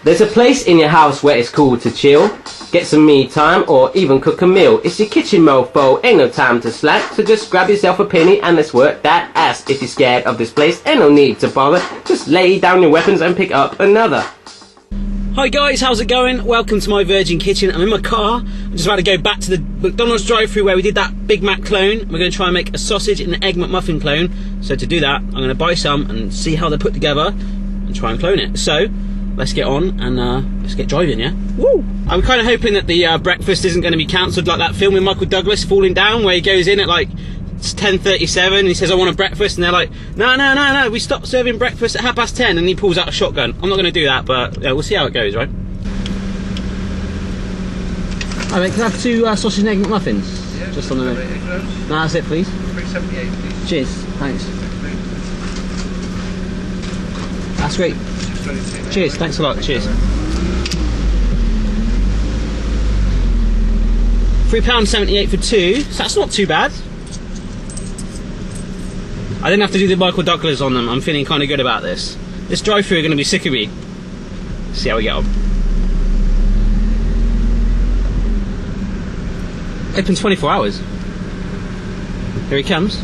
There's a place in your house where it's cool to chill, get some me time, or even cook a meal. It's your kitchen, mofo, ain't no time to slack. So just grab yourself a penny and let's work that ass. If you're scared of this place, ain't no need to bother. Just lay down your weapons and pick up another. Hi guys, how's it going? Welcome to my Virgin Kitchen. I'm in my car. I'm just about to go back to the McDonald's drive-thru where we did that Big Mac clone. We're going to try and make a sausage and egg McMuffin clone. So to do that, I'm going to buy some and see how they're put together and try and clone it. So let's get on and let's get driving, yeah? Woo! I'm kind of hoping that the breakfast isn't going to be cancelled like that film with Michael Douglas falling down, where he goes in at like it's 10:37 and he says I want a breakfast, and they're like no, we stopped serving breakfast at 10:30, and he pulls out a shotgun. I'm not going to do that, but yeah, we'll see how it goes, right? Alright mate, can I have two sausage and egg McMuffins? Yeah, just on the no, that's it please. 378 please. Cheers, thanks. That's great. Cheers, thanks a lot, cheers. £3.78 for two, so that's not too bad. I didn't have to do the Michael Douglas on them. I'm feeling kind of good about this. This drive-thru are going to be sick of me. See how we get on. Open 24 hours. Here he comes.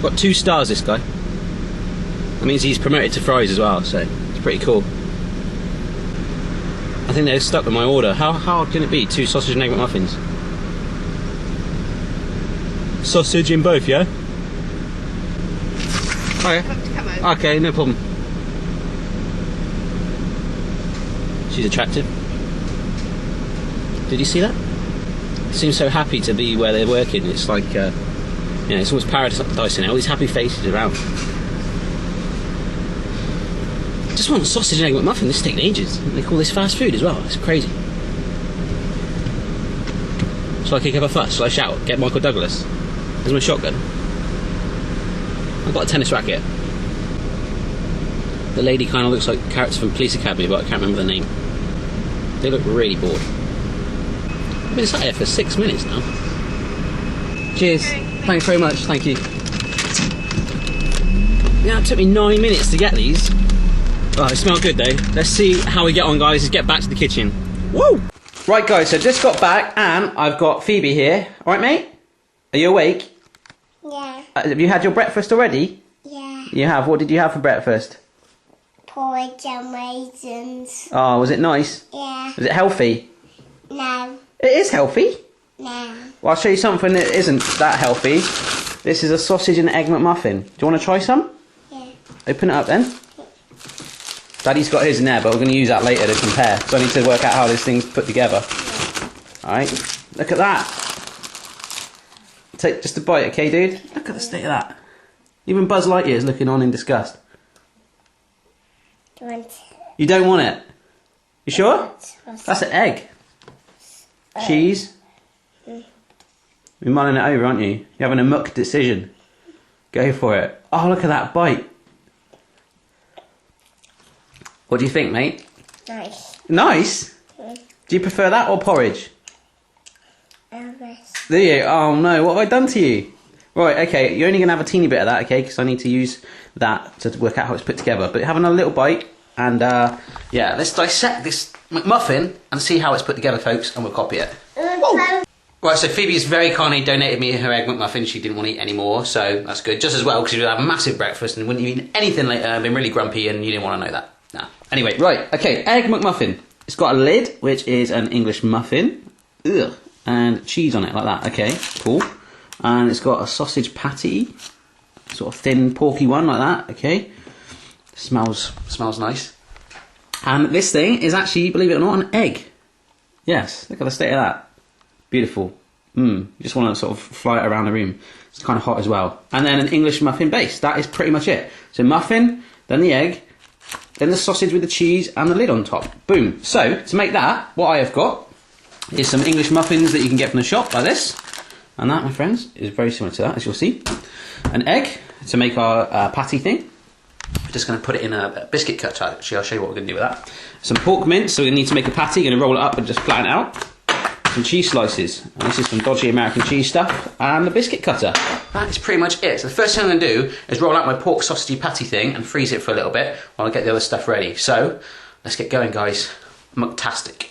Got 2 stars, this guy. That means he's promoted to fries as well, so it's pretty cool. I think they're stuck with my order. How hard can it be? 2 sausage and egg McMuffins. Sausage in both, yeah? Okay, no problem. She's attractive. Did you see that? Seems so happy to be where they're working. It's like, you know, it's almost paradise in it. All these happy faces around. Just want a sausage and egg McMuffin. This is taking ages. They call this fast food as well. It's crazy. Shall I kick up a fuss? Shall I shout? Get Michael Douglas? There's my shotgun. I've got a tennis racket. The lady kind of looks like characters from Police Academy, but I can't remember the name. They look really bored. I've been sat here for 6 minutes now. Cheers. Thanks very much. Thank you. Yeah, it took me 9 minutes to get these. Oh, they smell good though. Let's see how we get on, guys. Let's get back to the kitchen. Woo! Right, guys. So just got back, and I've got Phoebe here. All right, mate. Are you awake? Yeah. Have you had your breakfast already? Yeah. You have? What did you have for breakfast? Porridge and raisins. Oh, was it nice? Yeah. Was it healthy? No. It is healthy. No. Well, I'll show you something that isn't that healthy. This is a sausage and egg McMuffin. Do you want to try some? Yeah. Open it up then. Daddy's got his in there, but we're going to use that later to compare. So I need to work out how this thing's put together. Yeah. Alright. Look at that. Take just a bite, okay, dude? Look at the state of that. Even Buzz Lightyear's looking on in disgust. You don't want it? You sure? That's an egg. Cheese. You're mulling it over, aren't you? You're having a muck decision. Go for it. Oh, look at that bite. What do you think, mate? Nice. Nice? Do you prefer that or porridge? Elvis. Do you? Oh no, what have I done to you? Right, okay, you're only going to have a teeny bit of that, okay, because I need to use that to work out how it's put together. But have another little bite, and yeah, let's dissect this McMuffin and see how it's put together, folks, and we'll copy it. Whoa. Right, so Phoebe's very kindly donated me her egg McMuffin. She didn't want to eat any more, so that's good. Just as well, because she would have a massive breakfast and wouldn't eat anything later, been really grumpy, and you didn't want to know that. Nah. Anyway, right, okay, egg McMuffin. It's got a lid, which is an English muffin. Ugh. And cheese on it, like that. Okay, cool. And it's got a sausage patty. Sort of thin, porky one, like that. Okay. Smells nice. And this thing is actually, believe it or not, an egg. Yes, look at the state of that. Beautiful. You just want to sort of fly it around the room. It's kind of hot as well. And then an English muffin base. That is pretty much it. So muffin, then the egg, then the sausage with the cheese and the lid on top. Boom. So, to make that, what I have got is some English muffins that you can get from the shop, like this. And that, my friends, is very similar to that, as you'll see. An egg to make our patty thing. We're just going to put it in a biscuit cutter. Actually, I'll show you what we're going to do with that. Some pork mince, so we need to make a patty. You're going to roll it up and just flatten it out. some cheese slices. And this is some dodgy American cheese stuff, and the biscuit cutter. That is pretty much it. So the first thing I'm going to do is roll out my pork sausage patty thing and freeze it for a little bit while I get the other stuff ready. So let's get going, guys. Mucktastic.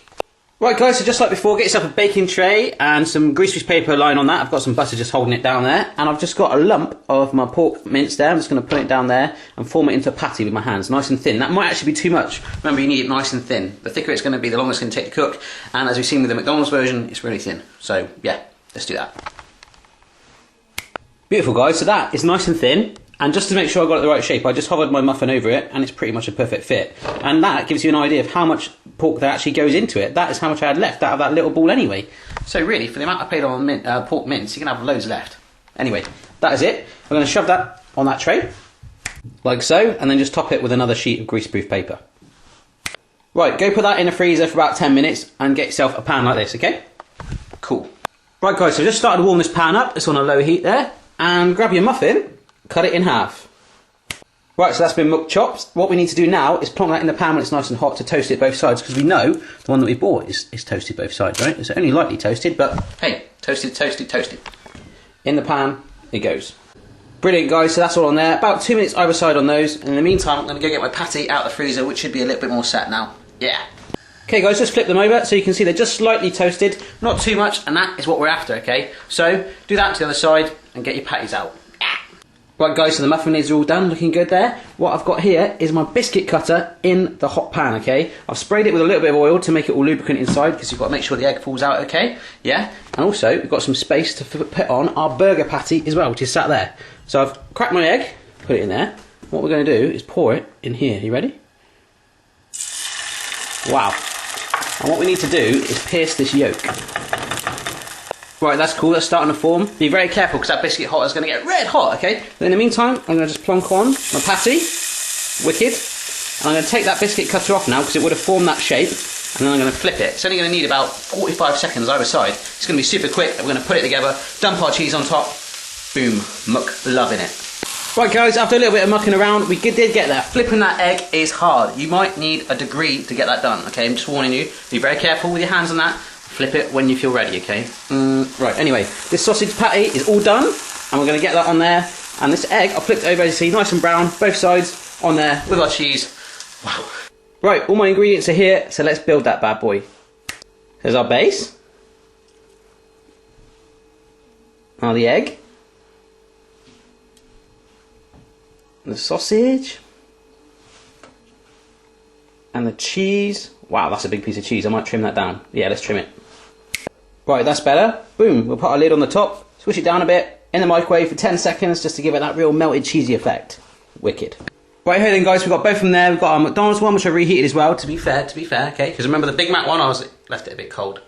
Right, guys, so just like before, get yourself a baking tray and some greaseproof paper lying on that. I've got some butter just holding it down there, and I've just got a lump of my pork mince there. I'm just going to put it down there and form it into a patty with my hands, nice and thin. That might actually be too much. Remember, you need it nice and thin. The thicker it's going to be, the longer it's going to take to cook, and as we've seen with the McDonald's version, it's really thin. So, yeah, let's do that. Beautiful, guys, so that is nice and thin. And just to make sure I got it the right shape, I just hovered my muffin over it, and it's pretty much a perfect fit. And that gives you an idea of how much pork there actually goes into it. That is how much I had left out of that little ball anyway. So really, for the amount I paid on pork mince, you can have loads left. Anyway, that is it. I'm going to shove that on that tray, like so, and then just top it with another sheet of greaseproof paper. Right, go put that in the freezer for about 10 minutes, and get yourself a pan like this, okay? Cool. Right, guys, so just started to warm this pan up. It's on a low heat there. And grab your muffin, cut it in half. Right, so that's been muck chopped. What we need to do now is plonk that in the pan when it's nice and hot to toast it both sides, because we know the one that we bought is toasted both sides, right? It's only lightly toasted, but hey, toasted, toasted, toasted. In the pan it goes. Brilliant, guys, so that's all on there. About 2 minutes either side on those, and in the meantime I'm going to go get my patty out of the freezer, which should be a little bit more set now. Yeah. Okay, guys, just flip them over so you can see they're just slightly toasted, not too much, and that is what we're after, okay? So do that to the other side and get your patties out. Right, guys, so the muffin lids are all done, looking good there. What I've got here is my biscuit cutter in the hot pan, okay? I've sprayed it with a little bit of oil to make it all lubricant inside, because you've got to make sure the egg falls out, okay? Yeah? And also, we've got some space to put on our burger patty as well, which is sat there. So I've cracked my egg, put it in there. What we're going to do is pour it in here. You ready? Wow. And what we need to do is pierce this yolk. Right, that's cool, that's starting to form. Be very careful, because that biscuit hot is going to get red hot, okay? But in the meantime, I'm going to just plonk on my patty. Wicked. And I'm going to take that biscuit cutter off now, because it would have formed that shape. And then I'm going to flip it. It's only going to need about 45 seconds either side. It's going to be super quick. We're going to put it together, dump our cheese on top. Boom. Muck loving it. Right, guys, after a little bit of mucking around, we did get there. Flipping that egg is hard. You might need a degree to get that done, okay? I'm just warning you. Be very careful with your hands on that. Flip it when you feel ready, okay? Right, anyway, this sausage patty is all done, and we're going to get that on there. And this egg, I've flipped it over, as you see, nice and brown, both sides on there with our cheese. Wow. Right, all my ingredients are here, so let's build that bad boy. There's our base. Now the egg. The sausage. And the cheese. Wow, that's a big piece of cheese. I might trim that down. Yeah, let's trim it. Right, that's better. Boom, we'll put our lid on the top, swish it down a bit, in the microwave for 10 seconds just to give it that real melted cheesy effect. Wicked. Right here then, guys, we've got both of them there. We've got our McDonald's one, which I reheated as well, to be fair, okay? Because remember the Big Mac one, I left it a bit cold.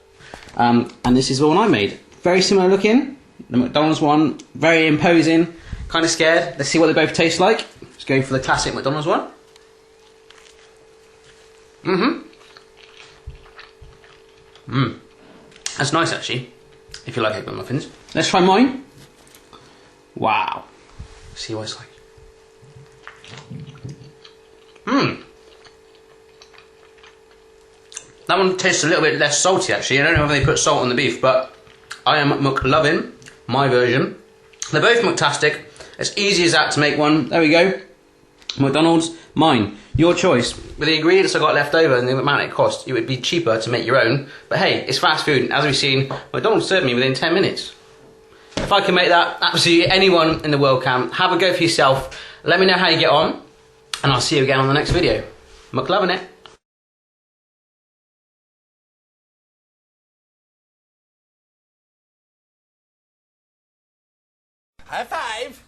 And this is the one I made. Very similar looking. The McDonald's one, very imposing. Kind of scared. Let's see what they both taste like. Let's go for the classic McDonald's one. That's nice, actually, if you like egg McMuffins. Let's try mine. Wow. See what it's like. That one tastes a little bit less salty, actually. I don't know if they put salt on the beef, but I am McLovin', my version. They're both McTastic. As easy as that to make one. There we go. McDonald's, mine. Your choice. With the ingredients I got left over and the amount it cost, it would be cheaper to make your own. But hey, it's fast food. As we've seen, McDonald's served me within 10 minutes. If I can make that, absolutely anyone in the world can. Have a go for yourself. Let me know how you get on. And I'll see you again on the next video. McLovin' it. High five!